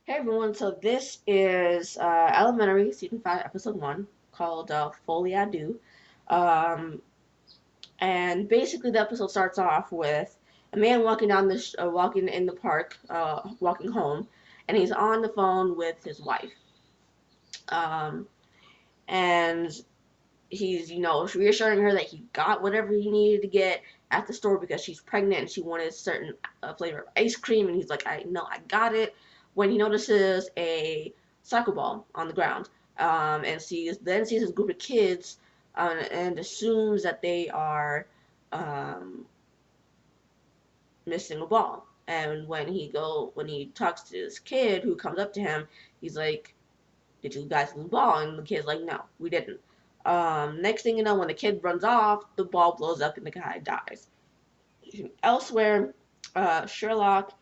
Hey everyone, so this is Elementary Season 5, Episode 1, called Folie A Deux. Um, and basically, the episode starts off with a man walking in the park, walking home, and he's on the phone with his wife. Um, and he's, reassuring her that he got whatever he needed to get at the store because she's pregnant and she wanted a certain flavor of ice cream. And he's like, I know, I got it. When he notices a soccer ball on the ground, and sees his group of kids, and assumes that they are um, missing a ball. And when he talks to this kid who comes up to him, he's like, did you guys lose the ball? And the kid's like, no, we didn't. Next thing you know, when the kid runs off, the ball blows up and the guy dies. Elsewhere, Sherlock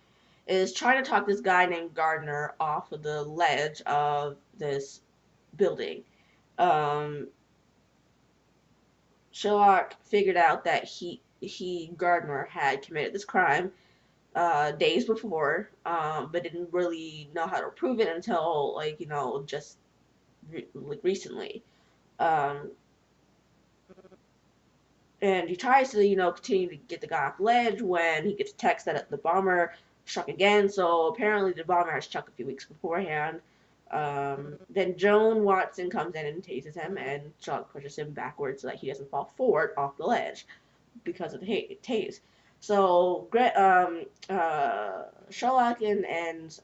is trying to talk this guy named Gardner off of the ledge of this building. Um, Sherlock figured out that Gardner had committed this crime days before, but didn't really know how to prove it until just recently. Um, and he tries to, continue to get the guy off the ledge when he gets a text that the bomber struck again. So apparently the bomber has struck a few weeks beforehand. Then Joan Watson comes in and tases him, and Sherlock pushes him backwards so that he doesn't fall forward off the ledge because of the tase. So Sherlock and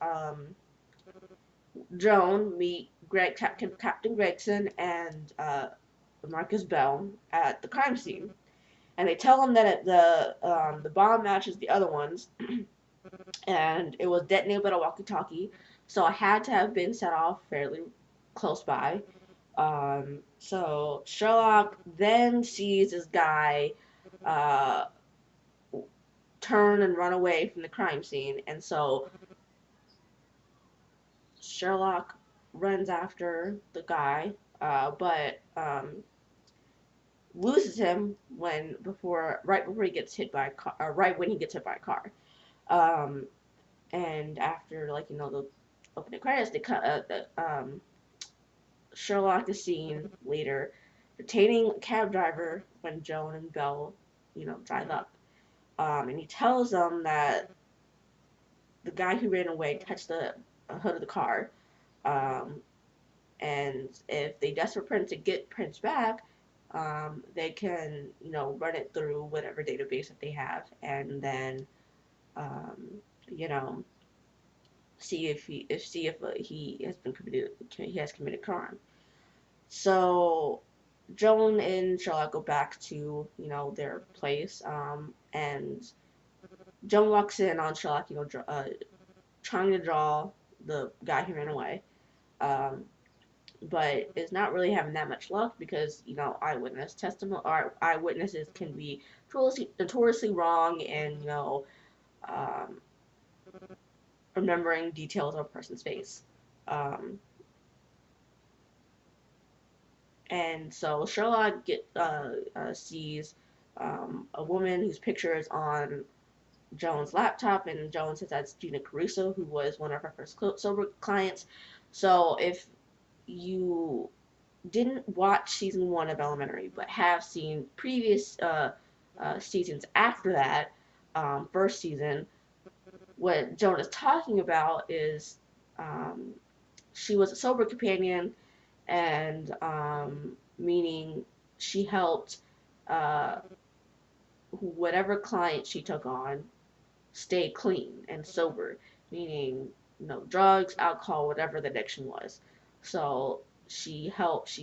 Joan meet Captain Gregson and Marcus Bell at the crime scene, and they tell him that the bomb matches the other ones, and it was detonated by a walkie-talkie, so it had to have been set off fairly close by. So Sherlock then sees this guy uh, turn and run away from the crime scene, and so Sherlock runs after the guy, but loses him right before he gets hit by a car, right when he gets hit by a car. Um, and after the opening credits, they cut Sherlock is seen later detaining a cab driver when Joan and Bell drive up, and he tells them that the guy who ran away touched the hood of the car, um, and if they desperate Prince to get Prince back, they can run it through whatever database that they have, and then um, you know see if he has committed crime. So Joan and Sherlock go back to their place, and Joan walks in on Sherlock, trying to draw the guy who ran away, um, but is not really having that much luck because eyewitness testimony or eyewitnesses can be notoriously wrong in um, remembering details of a person's face. Um, and so Sherlock sees a woman whose picture is on Joan's laptop, and Joan says that's Gina Caruso, who was one of her first sober clients. So if you didn't watch season 1 of Elementary, but have seen previous seasons after that, first season, what Joan is talking about is um, she was a sober companion, and meaning she helped uh, whatever client she took on stay clean and sober, meaning drugs, alcohol, whatever the addiction was. So she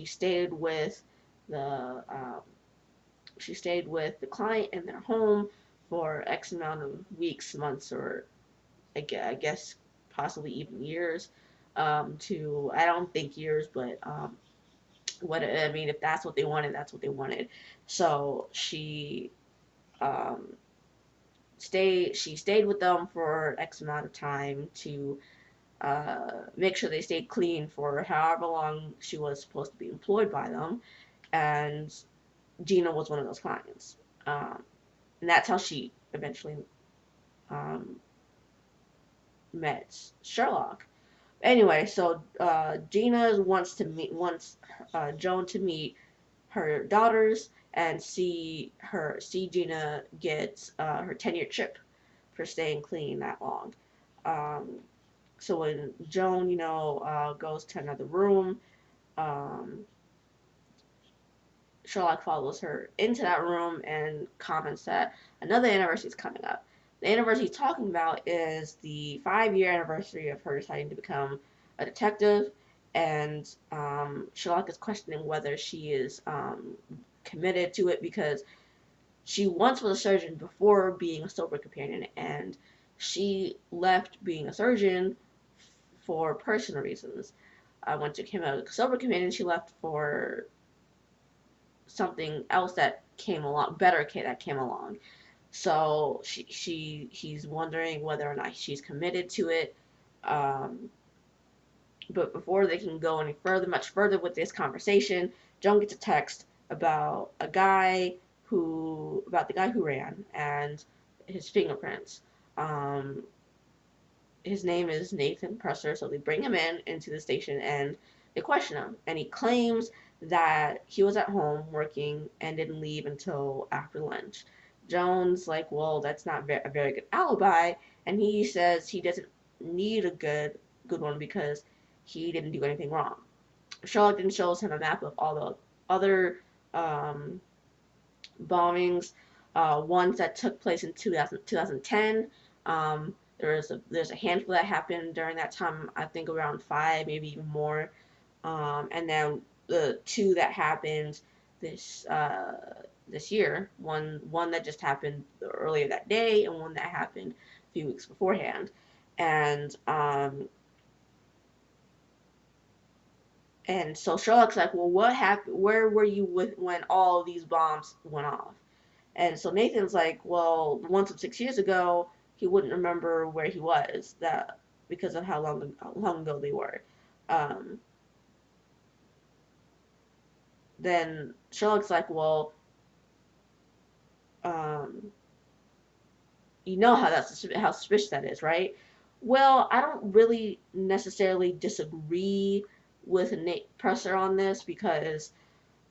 stayed with the client in their home for X amount of weeks, months, or I guess possibly even years. To I don't think years, but what I mean, if that's what they wanted, that's what they wanted. So um, she stayed with them for X amount of time to make sure they stayed clean for however long she was supposed to be employed by them, and Gina was one of those clients. And that's how she eventually um, met Sherlock. Anyway, so Gina wants Joan to meet her daughters and see Gina get her 10-year chip for staying clean that long. Um, so when Joan, goes to another room, um, Sherlock follows her into that room and comments that another anniversary is coming up. The anniversary he's talking about is the 5-year anniversary of her deciding to become a detective, and Sherlock is questioning whether she is committed to it because she once was a surgeon before being a sober companion, and she left being a surgeon for personal reasons. When she became a sober companion, she left for something else that came along, better that came along. So he's wondering whether or not she's committed to it. Um, but before they can go any further, much further with this conversation, Joan gets a text about the guy who ran and his fingerprints. Um, his name is Nathan Presser, so they bring him into the station and they question him, and he claims that he was at home working and didn't leave until after lunch. Jones like, well, that's not a very good alibi, and he says he doesn't need a good one because he didn't do anything wrong. Sherlock then shows him a map of all the other um, bombings, ones that took place in 2010. There's a handful that happened during that time. I think around five, maybe even more. And then the two that happened this this year. One that just happened earlier that day, and one that happened a few weeks beforehand. And and so Sherlock's like, well, what happened? Where were you when all these bombs went off? And so Nathan's like, well, the ones from 6 years ago, he wouldn't remember where he was that because of how long ago they were. Um, then Sherlock's like, well, um, you know how suspicious that is, right? Well, I don't really necessarily disagree with Nate Presser on this because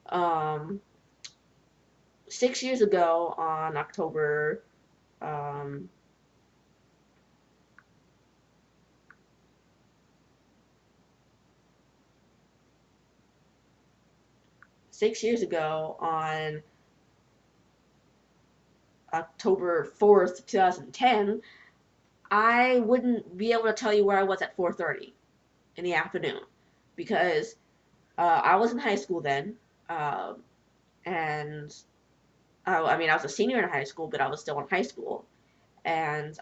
um, 6 years ago on October um, 6 years ago on October 4th, 2010, I wouldn't be able to tell you where I was at 4:30 in the afternoon because I was in high school then, and I mean I was a senior in high school, but I was still in high school, and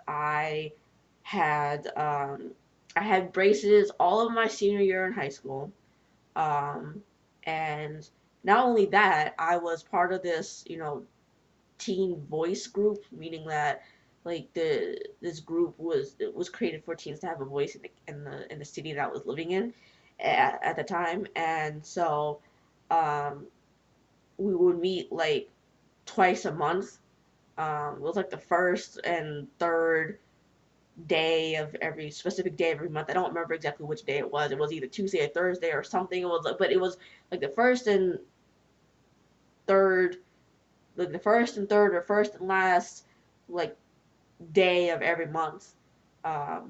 had um, I had braces all of my senior year in high school, um, and not only that, I was part of this, teen voice group, meaning that like this group was created for teens to have a voice in the city that I was living in at the time, and so um, we would meet like twice a month. It was like the first and third day of every specific day every month. I don't remember exactly which day it was. It was either Tuesday or Thursday or something. But it was like third, the first and third or first and last like day of every month.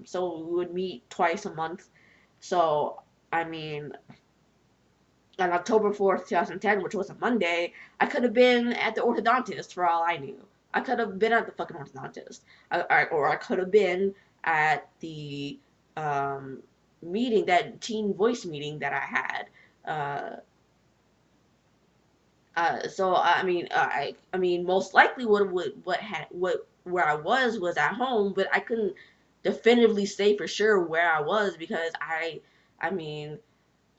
So we would meet twice a month. So, I mean, on October 4th, 2010, which was a Monday, I could have been at the orthodontist for all I knew. I could have been at the fucking orthodontist. Or I could have been at the um, that teen voice meeting that I had. Uh, so I mean, most likely what where I was at home, but I couldn't definitively say for sure where I was because I mean,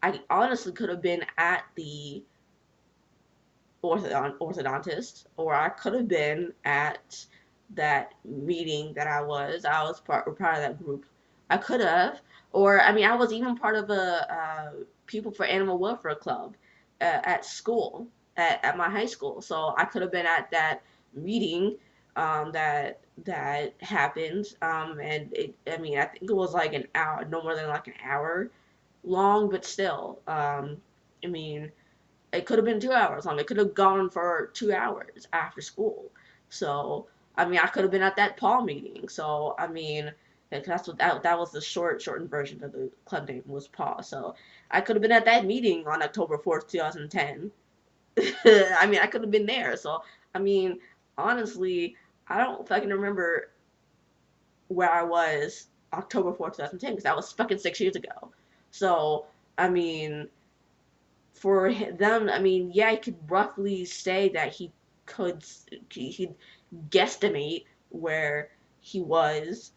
I honestly could have been at the orthodontist, or I could have been at that meeting that I was part of that group. I could have, or I mean, I was even part of a People for Animal Welfare Club at school, at my high school. So I could have been at that meeting, that happened. And I mean, I think it was like an hour, no more than like an hour long, but still, I mean, it could have been 2 hours long. It could have gone for 2 hours after school. So, I mean, I could have been at that Paul meeting. So, I mean, that's what that was the shortened version of the club name was Paul. So, I could have been at that meeting on October 4th, 2010. I mean, I could have been there. So, I mean, honestly, I don't fucking remember where I was October 4th, 2010, because that was fucking 6 years ago. So, I mean, for them, I mean, yeah, I could roughly say that could he guesstimate where he was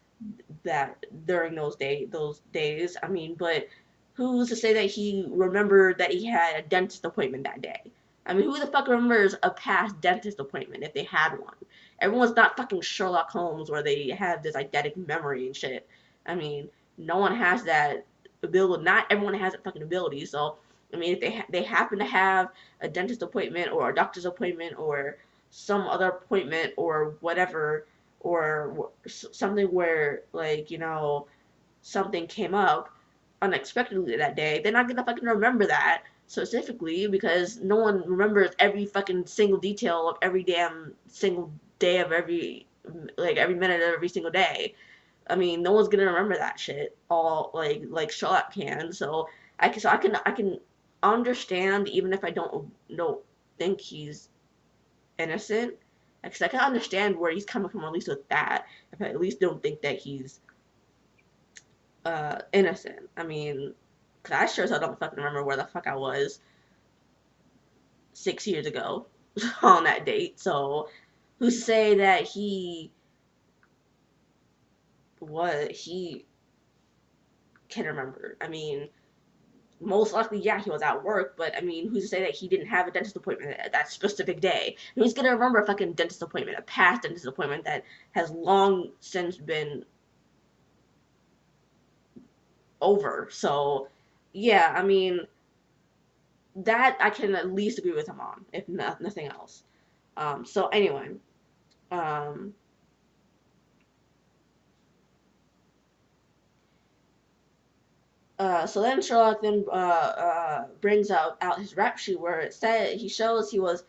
that during those days. I mean, but who's to say that he remembered that he had a dentist appointment that day? I mean, who the fuck remembers a past dentist appointment if they had one? Everyone's not fucking Sherlock Holmes where they have this eidetic memory and shit. I mean, no one has that ability. Not everyone has that fucking ability. So, I mean, if they happen to have a dentist appointment or a doctor's appointment or some other appointment or whatever, or something where, like, something came up unexpectedly that day, they're not gonna fucking remember that specifically, because no one remembers every fucking single detail of every damn single day of every, like, every minute of every single day. I mean, no one's gonna remember that shit all like Sherlock can. So I can understand, even if I don't think he's innocent, because I can understand where he's coming from, at least with that. If I at least don't think that he's innocent. I mean, cause I sure as hell don't fucking remember where the fuck I was 6 years ago on that date. So who's to say that he can remember? I mean, most likely, yeah, he was at work, but I mean, who's to say that he didn't have a dentist appointment at that specific day? Who's gonna remember a fucking dentist appointment, a past dentist appointment that has long since been over? So, yeah, I mean, that I can at least agree with him on, if nothing else. So anyway, um, so then Sherlock then brings out his rap sheet where it said he shows he was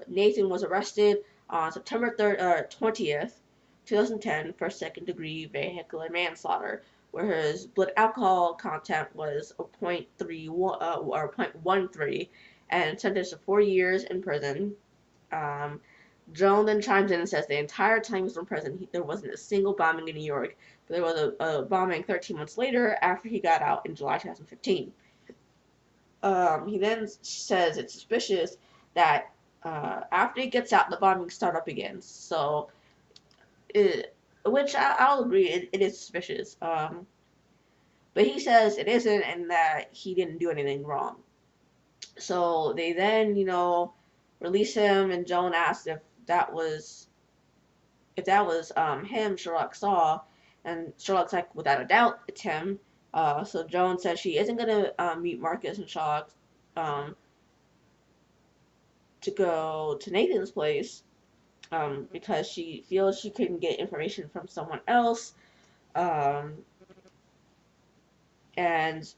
Nathan was arrested on September 20th, 2010 for second degree vehicular manslaughter, where his blood alcohol content was a 0.31 or 0.13, and sentenced to 4 years in prison. Um, Joan then chimes in and says the entire time he was in prison, there wasn't a single bombing in New York, but there was a bombing 13 months later after he got out in July 2015. He then says it's suspicious that after he gets out, the bombing start up again. So, which I'll agree, it is suspicious. But he says it isn't, and that he didn't do anything wrong. So they then, release him, and Joan asks if that was him Sherlock saw, and Sherlock's like, without a doubt, it's him. So Joan says she isn't gonna meet Marcus and Sherlock um, to go to Nathan's place because she feels she couldn't get information from someone else, um, and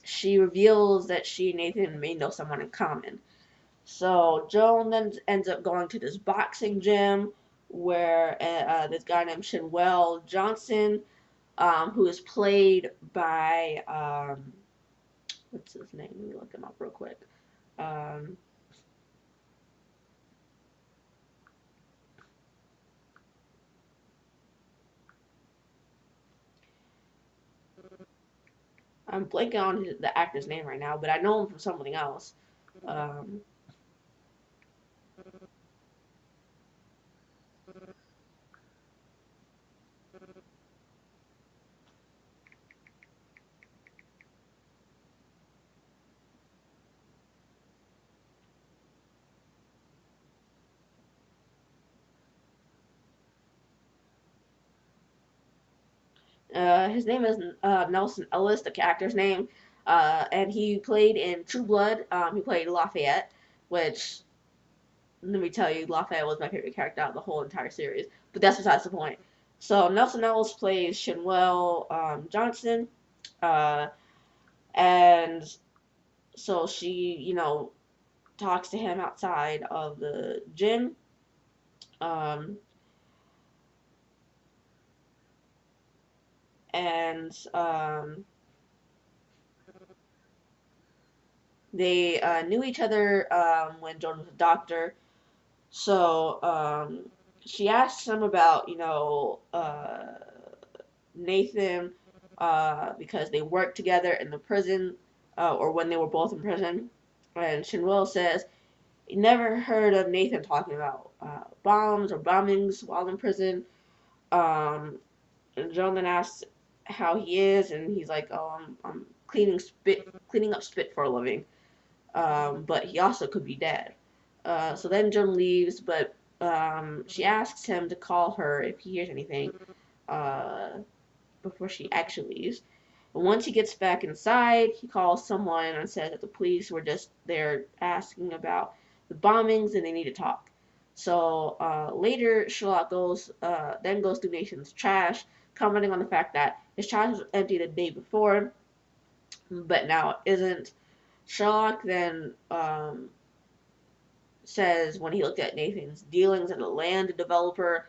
she reveals that she and Nathan may know someone in common. So Joan then ends up going to this boxing gym where this guy named Shinwell Johnson, who is played by what's his name? Let me look him up real quick. Um, I'm blanking on the actor's name right now, but I know him from something else. Um, his name is Nelson Ellis, the actor's name, and he played in True Blood. He played Lafayette, which let me tell you, Lafayette was my favorite character out of the whole entire series. But that's besides the point. So Nelson Ellis plays Shinwell Johnson, uh, and so she, talks to him outside of the gym. Um, and they knew each other when Jordan was a doctor. So she asks him about, Nathan because they worked together in the prison or when they were both in prison. And Shinwell says he never heard of Nathan talking about bombs or bombings while in prison. Um, and Joan then asks how he is, and he's like, "Oh, I'm cleaning up spit for a living." But he also could be dead. So then Joan leaves, but she asks him to call her if he hears anything uh, before she actually leaves. And once he gets back inside, he calls someone and says that the police were just there asking about the bombings and they need to talk. So later, Sherlock then goes through Nathan's trash, commenting on the fact that his trash was empty the day before, but now it isn't. Sherlock then says when he looked at Nathan's dealings as a land developer,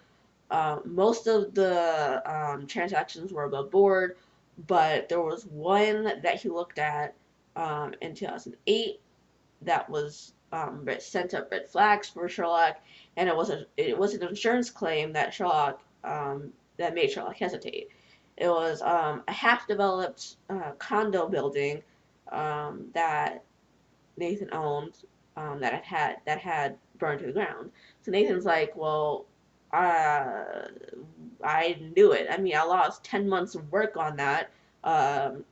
most of the transactions were above board, but there was one that he looked at in 2008 that was sent up red flags for Sherlock, and it was an insurance claim that Sherlock that made Sherlock hesitate. It was a half-developed condo building that Nathan owned that had burned to the ground. So Nathan's like, well, uh, I knew it. I mean, I lost 10 months of work on that. Um,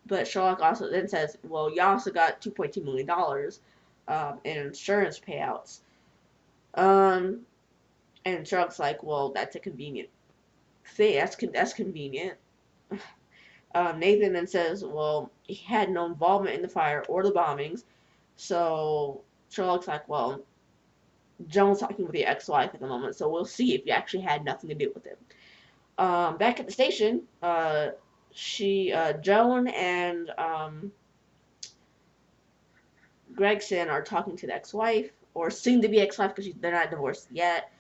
but Sherlock also then says, well, you also got $2.2 million in insurance payouts. Um, and Sherlock's like, well, that's a convenient thing. That's convenient. Nathan then says, well, he had no involvement in the fire or the bombings. So Sherlock's like, well, Joan's talking with your ex-wife at the moment, so we'll see if you actually had nothing to do with it. Back at the station, Joan and Gregson are talking to the ex-wife, or soon to be ex-wife because they're not divorced yet.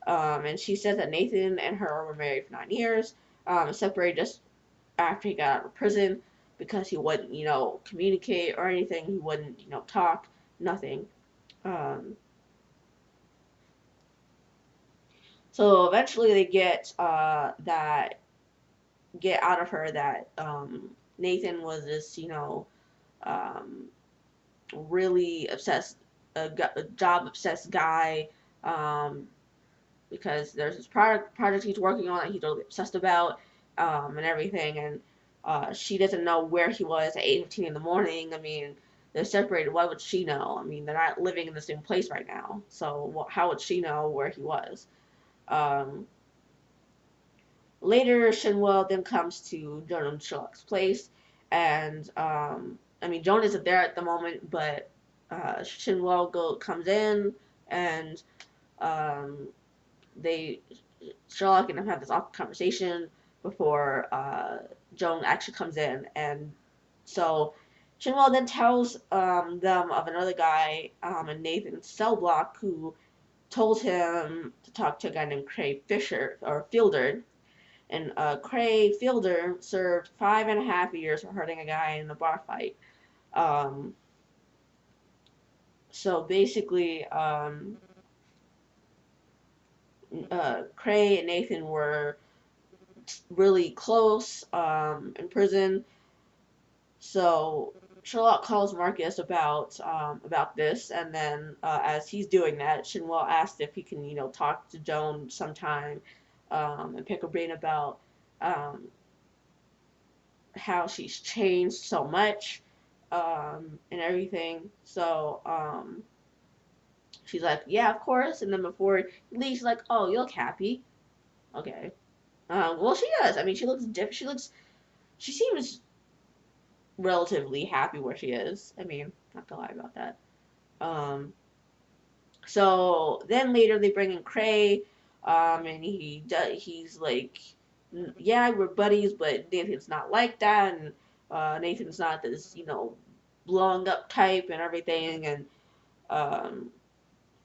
And she says that Nathan and her were married for 9 years, separated just after he got out of prison because he wouldn't, communicate or anything. He wouldn't, talk, nothing. Um, so eventually they get out of her that Nathan was this, um, really obsessed, a job obsessed guy, um, because there's this project he's working on that he's really obsessed about, and everything, and she doesn't know where he was at 8:15 in the morning. I mean, they're separated. Why would she know? I mean, they're not living in the same place right now, so how would she know where he was? Um, Later, Shinwell then comes to Joan and Sherlock's place, and I mean, Joan isn't there at the moment, but Shinwell comes in, and um, they Sherlock and them have this awkward conversation before Joan actually comes in, and so Shinwell then tells them of another guy in Nathan's cell block who told him to talk to a guy named Craig Fisher or Fielder, and Craig Fielder served 5.5 years for hurting a guy in a bar fight. Um, so basically, Craig and Nathan were really close in prison. So Sherlock calls Marcus about this, and then as he's doing that, Shinwell asks if he can, talk to Joan sometime and pick her brain about um, how she's changed so much and everything. So she's like, yeah, of course. And then before he leaves, she's like, oh, you look happy. Okay. Well, she does. I mean, she looks different. She seems relatively happy where she is. I mean, not gonna lie about that. Um, So then later they bring in Cray, and he's like, yeah, we're buddies, but Nathan's not like that, and Nathan's not this, blowing up type and everything, um,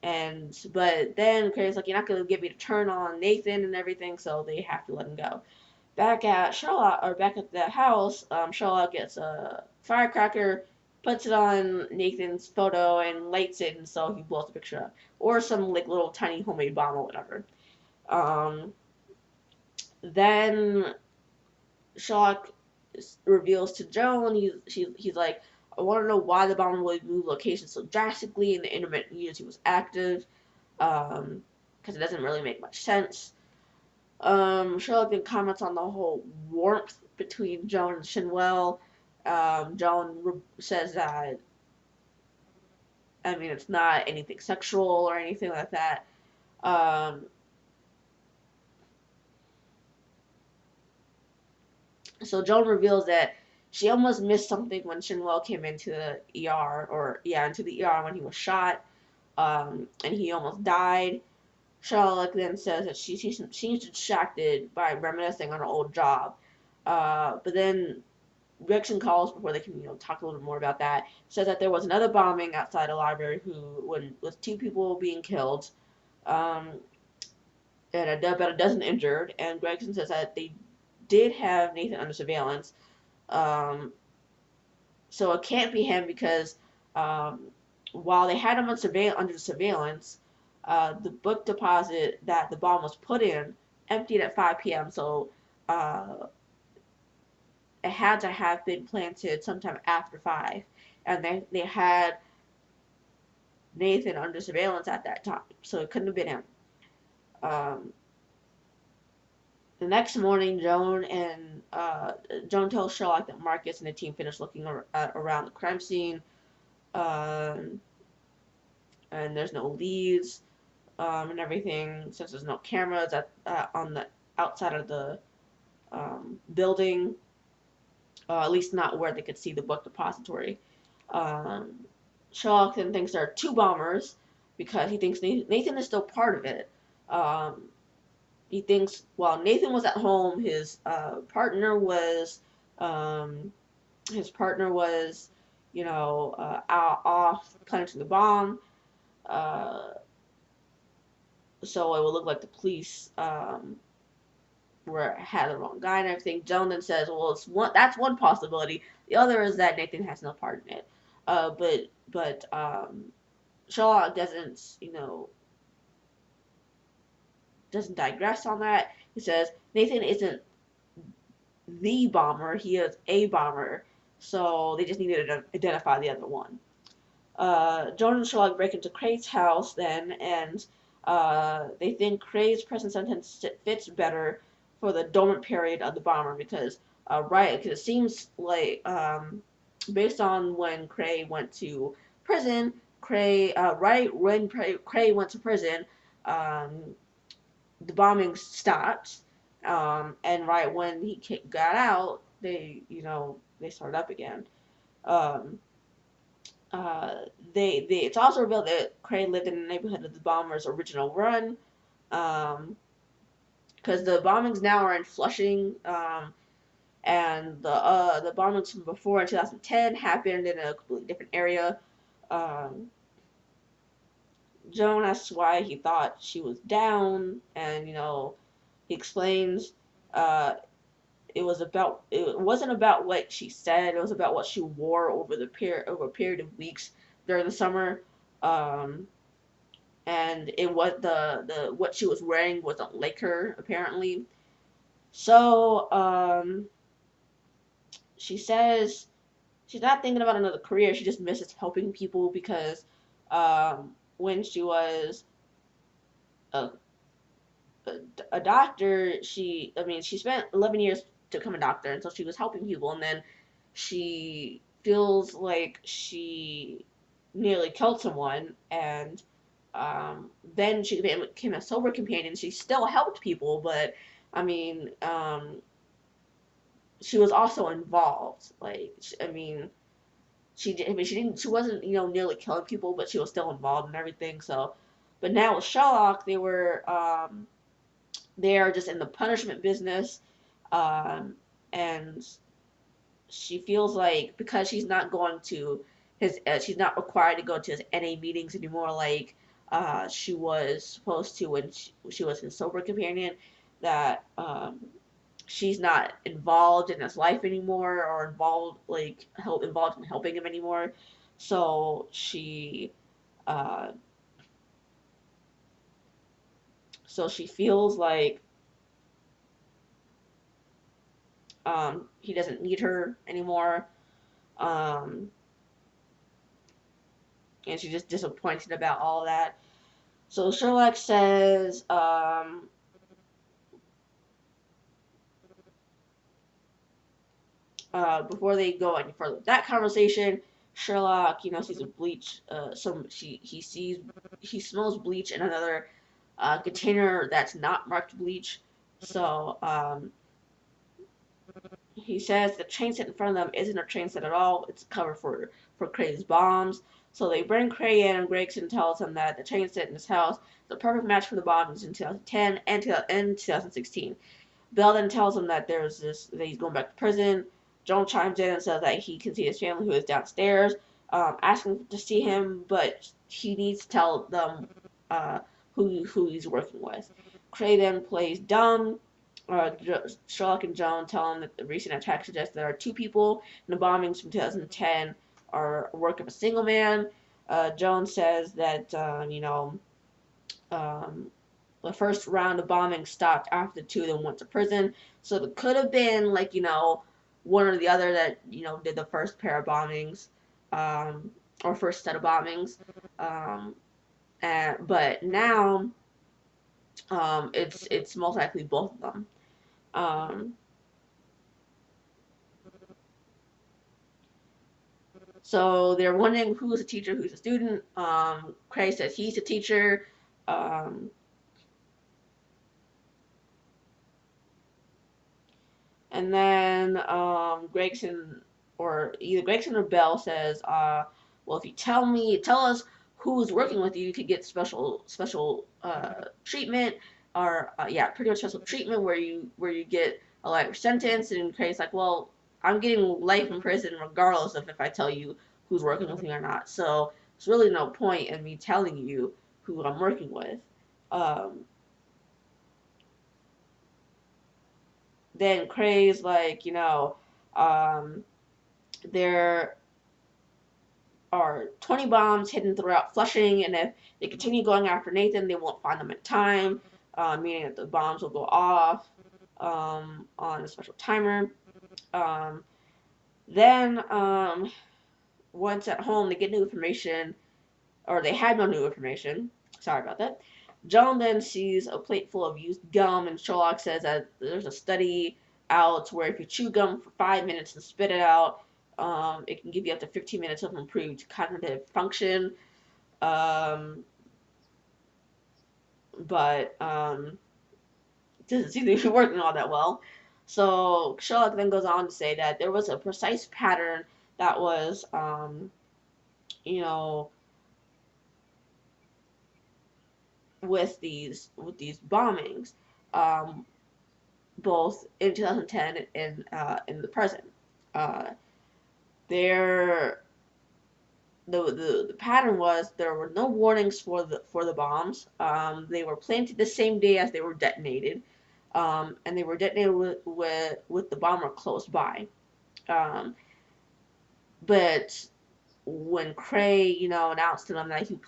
but then Cray's like, you're not gonna get me to turn on Nathan and everything, so they have to let him go. Back at the house, Sherlock gets a firecracker, puts it on Nathan's photo, and lights it, and so he blows the picture up, or some like little tiny homemade bomb or whatever. Um, then Sherlock reveals to Joan, he's like, I want to know why the bomber would move location so drastically and the intermittent unity was active, because it doesn't really make much sense. Sherlock then comments on the whole warmth between Joan and Shinwell. Joan says that, I mean, it's not anything sexual or anything like that. Um, so Joan reveals that she almost missed something when Shinwell came into the ER, into the ER when he was shot, and he almost died. Sherlock then says that she's distracted by reminiscing on her old job. But then Gregson calls before they can, talk a little bit more about that. Says that there was another bombing outside a library with two people being killed, um, and about a dozen injured. And Gregson says that they did have Nathan under surveillance. Um, so it can't be him because um, while they had him under surveillance, the book deposit that the bomb was put in emptied at 5 p.m. So uh, it had to have been planted sometime after 5, and they had Nathan under surveillance at that time, so it couldn't have been him. Um, the next morning, Joan tells Sherlock that Marcus and the team finished looking around the crime scene, um, and there's no leads, and everything, since there's no cameras on the outside of the building, at least not where they could see the book depository. Um, Sherlock then thinks there are two bombers because he thinks Nathan is still part of it. Um, he thinks while Nathan was at home, um, his partner was, off planting the bomb. Uh, so it would look like the police had the wrong guy and everything. Joan then says, "Well, that's one possibility. The other is that Nathan has no part in it." But Sherlock doesn't digress on that. He says Nathan isn't the bomber; he is a bomber. So they just needed to identify the other one. Joan and Sherlock break into Cray's house then, and they think Cray's present sentence fits better for the dormant period of the bomber because, because it seems like, based on when Cray went to prison, right when Cray went to prison, um, the bombing stopped, and right when he got out, they started up again. Um, it's also revealed that Cray lived in the neighborhood of the bomber's original run, um, because the bombings now are in Flushing, and the bombings from before in 2010 happened in a completely different area. Um, Joan asks why he thought she was down, and he explains uh, it wasn't about what she said, it was about what she wore over a period of weeks during the summer. Um, and it was the what she was wearing wasn't like her apparently. So she says she's not thinking about another career. She just misses helping people because when she was a, a, a doctor, she spent 11 years to become a doctor, and so she was helping people, and then she feels like she nearly killed someone, and then she became a sober companion. She still helped people, but I mean, she was also involved. Like, she wasn't nearly killing people, but she was still involved in everything. So, But now with Sherlock, they are just in the punishment business, um, and she feels like because she's not going to she's not required to go to his NA meetings anymore, like she was supposed to when she was his sober companion, that she's not involved in his life anymore or involved in helping him anymore. So uh, she feels like he doesn't need her anymore. Um, and she's just disappointed about all that. So Sherlock says, before they go any further with that conversation, Sherlock, sees a bleach. He smells bleach in another container that's not marked bleach. So he says the train set in front of them isn't a train set at all. It's covered for Craig's bombs. So they bring Craig in, and Gregson tells him that the train set in his house is the perfect match for the bombs in 2010 and 2016. Bell then tells him that that he's going back to prison. Joan chimes in and says that he can see his family who is downstairs, asking to see him, but he needs to tell them who he's working with. Craig then plays dumb. Sherlock and Joan tell him that the recent attack suggests there are two people, and the bombings from 2010 are work of a single man. Joan says that, um, the first round of bombing stopped after the two of them went to prison. So it could have been like, one or the other that, did the first pair of bombings, um, or first set of bombings. Um, but now, it's most likely both of them. Um, so they're wondering who's a teacher, who's a student. Craig says he's a teacher. Um, And then either Gregson or Bell says, well, if you tell us who's working with you, you could get special treatment, or yeah, pretty much special treatment where you get a lighter sentence. And Craig's like, well, I'm getting life in prison regardless of if I tell you who's working with me or not. So there's really no point in me telling you who I'm working with. Um, then Craig's like, um, there are 20 bombs hidden throughout Flushing, and if they continue going after Nathan, they won't find them in time, meaning that the bombs will go off on a special timer. Um, then, once at home, they get new information, or they had no new information. Sorry about that. Joan then sees a plate full of used gum, and Sherlock says that there's a study out where if you chew gum for 5 minutes and spit it out, it can give you up to 15 minutes of improved cognitive function. Um, but it doesn't seem to be working all that well. So Sherlock then goes on to say that there was a precise pattern that was, you know, with these bombings, um, both in 2010 and in the present. Uh, there, the pattern was there were no warnings for the bombs. They were planted the same day as they were detonated, and they were detonated with the bomber close by. Um, but when Cray, announced to them that he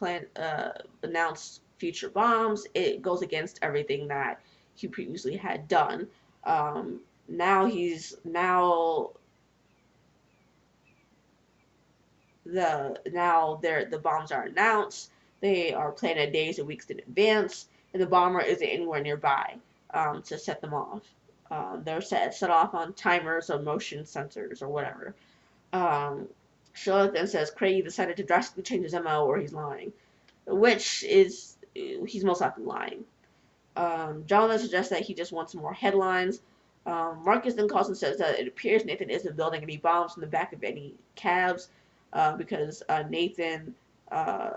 announced future bombs, it goes against everything that he previously had done. Now the bombs are announced. They are planned days and weeks in advance, and the bomber isn't anywhere nearby to set them off. They're set off on timers or motion sensors or whatever. Um, Charlotte then says Craig decided to drastically change his MO or he's lying, which is he's most likely lying. John then suggests that he just wants more headlines. Marcus then calls and says that it appears Nathan isn't building any bombs in the back of any cabs because Nathan uh,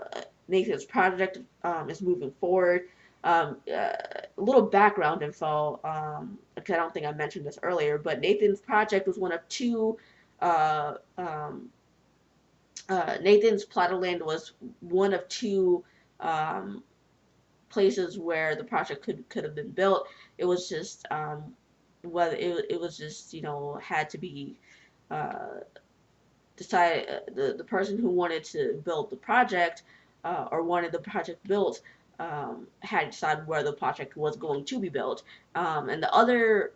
Nathan's project is moving forward. A little background info, because I don't think I mentioned this earlier, but Nathan's project was one of two. Uh, um, Nathan's plot of land was one of two um, places where the project could have been built. It was just whether it was just had to be uh, decided the person who wanted to build the project or wanted the project built had decided where the project was going to be built, and the other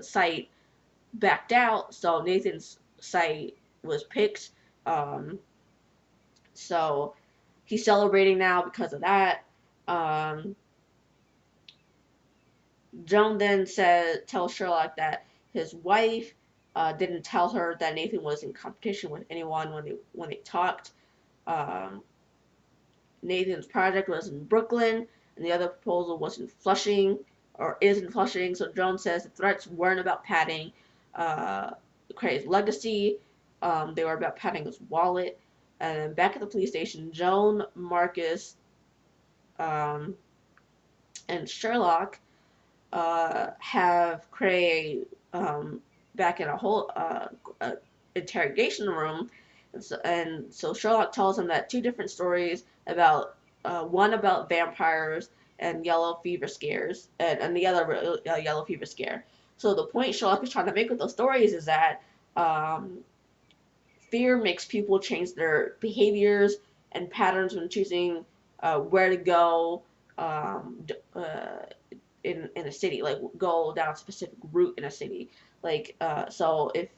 site backed out, so Nathan's site was picked. Um, so he's celebrating now because of that. Um, Joan then tells Sherlock that his wife didn't tell her that Nathan was in competition with anyone when they talked. Um, Nathan's project was in Brooklyn, and the other proposal was in Flushing, or is in Flushing. So Joan says the threats weren't about padding uh, Craig's legacy; they were about padding his wallet. And back at the police station, Joan, Marcus, um, and Sherlock have Cray back in a whole interrogation room. And so Sherlock tells him that two different stories about one about vampires and yellow fever scares, and the other yellow fever scare. So the point Sherlock is trying to make with those stories is that um, fear makes people change their behaviors and patterns when choosing where to go in a city, like go down a specific route in a city. Like so if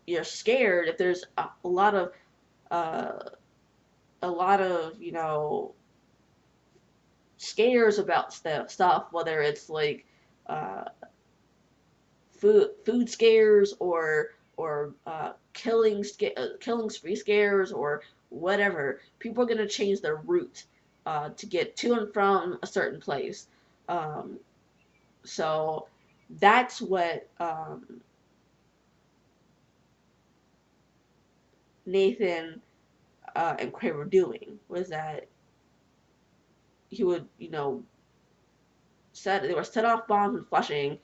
you're scared, if there's uh, a lot of scares about stuff, whether it's like uh, food scares or killing spree scares or whatever, people are gonna change their route to get to and from a certain place. Um, so that's what Nathan and Cray were doing, was that he would they were set off bombs in Flushing,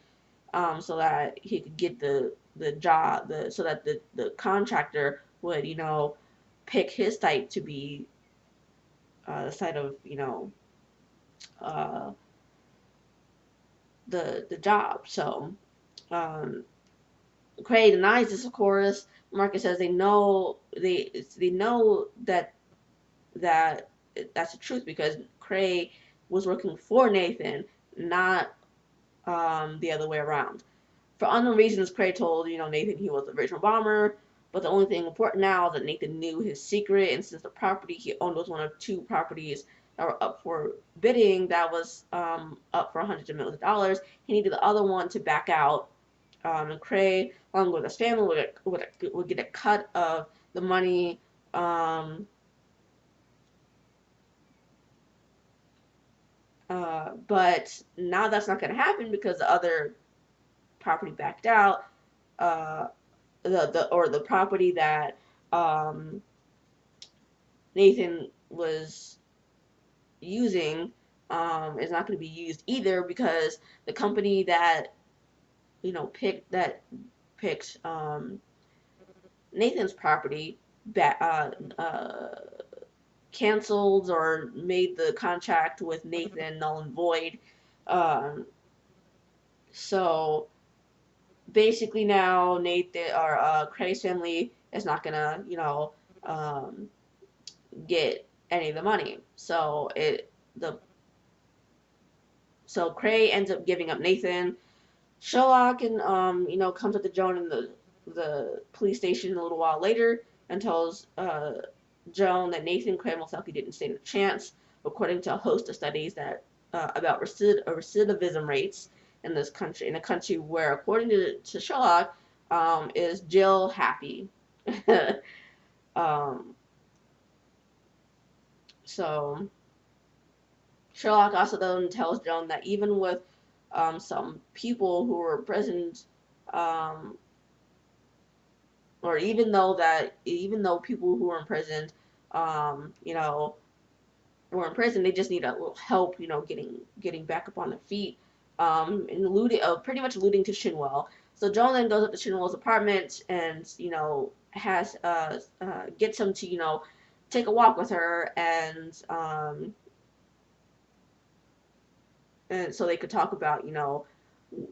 so that he could get the job, so that the contractor would pick his site to be the site of uh, the job. So um, Cray denies this, of course. Marcus says they know that that's the truth, because Cray was working for Nathan, not the other way around. For unknown reasons, Cray told Nathan he was the original bomber, but the only thing important now is that Nathan knew his secret, and since the property he owned was one of two properties that were up for bidding, that was up for hundreds of millions of dollars, he needed the other one to back out. And Cray, along with his family, would get a cut of the money. But now that's not going to happen because the other property backed out. Uh, the property that um, Nathan was using is not going to be used either, because the company that picked Nathan's property that canceled or made the contract with Nathan null and void. Um, so basically now Nathan or Cray's family is not gonna um, get any of the money. The so Cray ends up giving up Nathan. Sherlock and comes up to Joan in the police station a little while later and tells Joan that Nathan Cray most likely didn't stand a chance, according to a host of studies that about recidivism rates in this country, in a country where, according to Sherlock, is jail happy. um, so Sherlock also then tells Joan that even with some people who were imprisoned um, or even though people who are in prison, you know, were in prison, they just need a little help, you know, getting back up on their feet, and pretty much alluding to Shinwell. So Joan then goes up to Shinwell's apartment and, you know, has gets him to, you know, take a walk with her, and so they could talk about, you know,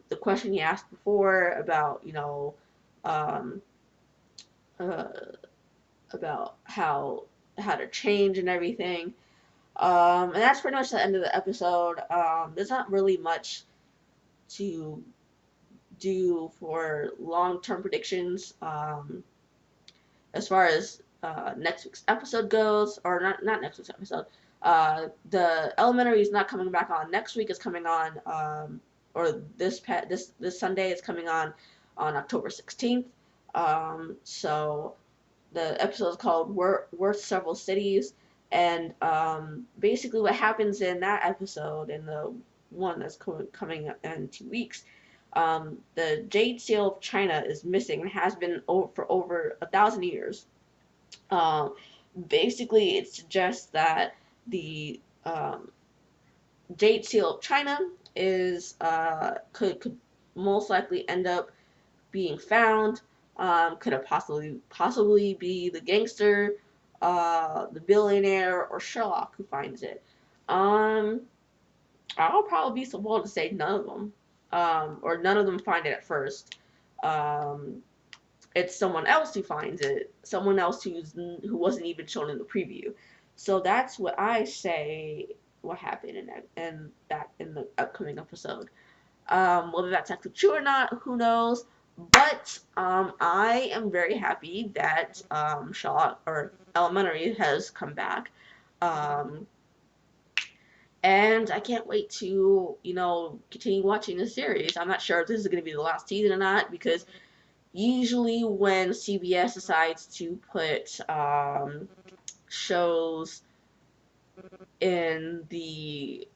the question he asked before about, you know, um, uh, about how to change and everything. And that's pretty much the end of the episode. There's not really much to do for long-term predictions. As far as next week's episode goes, or not next week's episode. The Elementary is not coming back on next week. Is coming on, or this Sunday is coming on October 16th. So the episode is called Worth Several Cities, and basically what happens in that episode, and the one that's coming in 2 weeks, the Jade Seal of China is missing and has been for over 1,000 years. Um, Basically, it suggests that the Jade Seal of China is could most likely end up being found. Could it possibly be the gangster, the billionaire, or Sherlock who finds it? Um, I'll probably be so bold to say none of them, or none of them find it at first. Um, it's someone else who finds it, someone else who wasn't even shown in the preview. So that's what I say. What happened in the upcoming episode. Whether that's actually true or not, who knows? But I am very happy that Shaw or Elementary has come back, um, and I can't wait to, you know, continue watching the series. I'm not sure if this is going to be the last season or not, because usually when CBS decides to put shows in the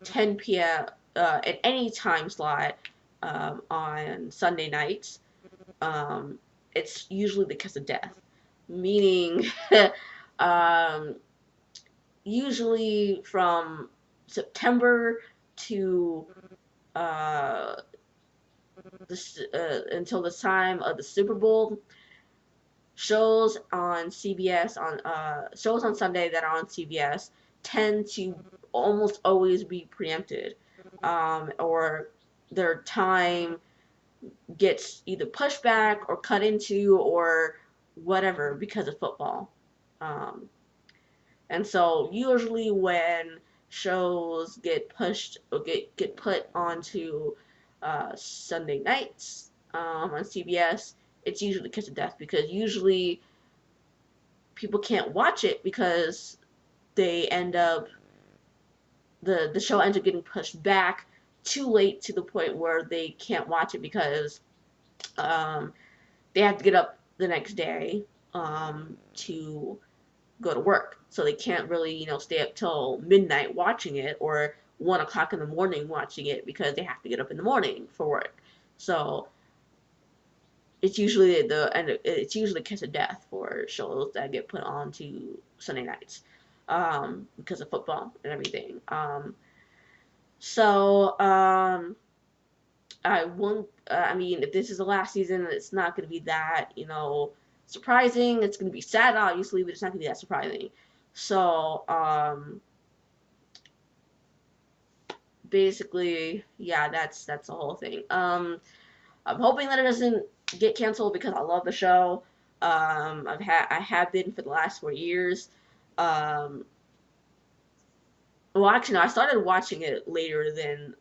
10 p.m. At any time slot on Sunday nights, um, it's usually because of death. Meaning, um, usually from September to uh, until the time of the Super Bowl, shows on Sunday that are on CBS tend to almost always be preempted, or their time gets either pushed back or cut into or whatever because of football. Um, and so usually when shows get pushed or get put onto Sunday nights on CBS, it's usually because of death, because usually people can't watch it because they end up the show ends up getting pushed back too late to the point where they can't watch it because um, they have to get up the next day to go to work. So they can't really, you know, stay up till midnight watching it, or 1 o'clock in the morning watching it, because they have to get up in the morning for work. So it's usually it's usually kiss of death for shows that get put on to Sunday nights, because of football and everything. So I won't. I mean, if this is the last season, it's not going to be that, you know, surprising. It's going to be sad, obviously, but it's not going to be that surprising. So basically, yeah, that's the whole thing. I'm hoping that it doesn't get canceled because I love the show. I have been for the last 4 years. Um, well, actually, no, I started watching it later than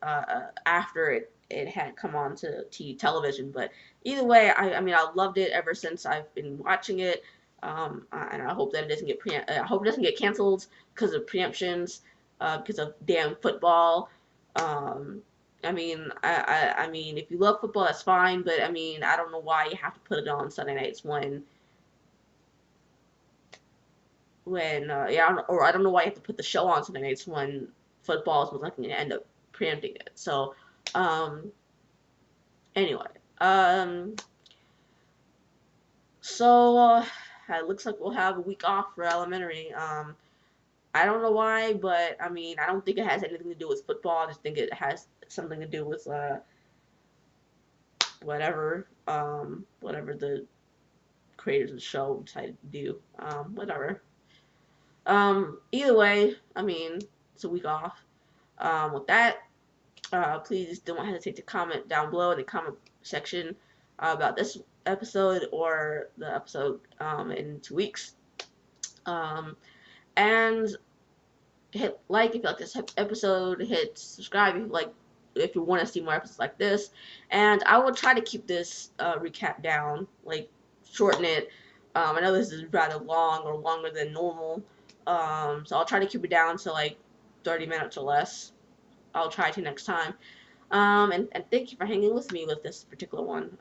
after it had come on to television. But either way, I mean, I loved it ever since I've been watching it. And I hope that it doesn't I hope it doesn't get canceled because of preemptions, because of damn football. Um, I mean, if you love football, that's fine. But I mean, I don't know why you have to put it on Sunday nights or I don't know why you have to put the show on Sunday nights when football is most likely going to end up preempting it. So, um, anyway, um, So it looks like we'll have a week off for elementary. I don't know why, but I mean, I don't think it has anything to do with football. I just think it has something to do with whatever the creators of the show decided to do. Whatever. Either way, I mean, it's a week off. With that, please don't hesitate to comment down below in the comment section about this episode or the episode in 2 weeks. Um, and hit like if you like this episode, hit subscribe if you want to see more episodes like this, and I will try to keep this recap down, like shorten it. I know this is rather long or longer than normal, so I'll try to keep it down to like 30 minutes or less. I'll try to next time. And thank you for hanging with me with this particular one.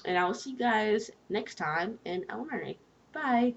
And I will see you guys next time in elementary. Bye.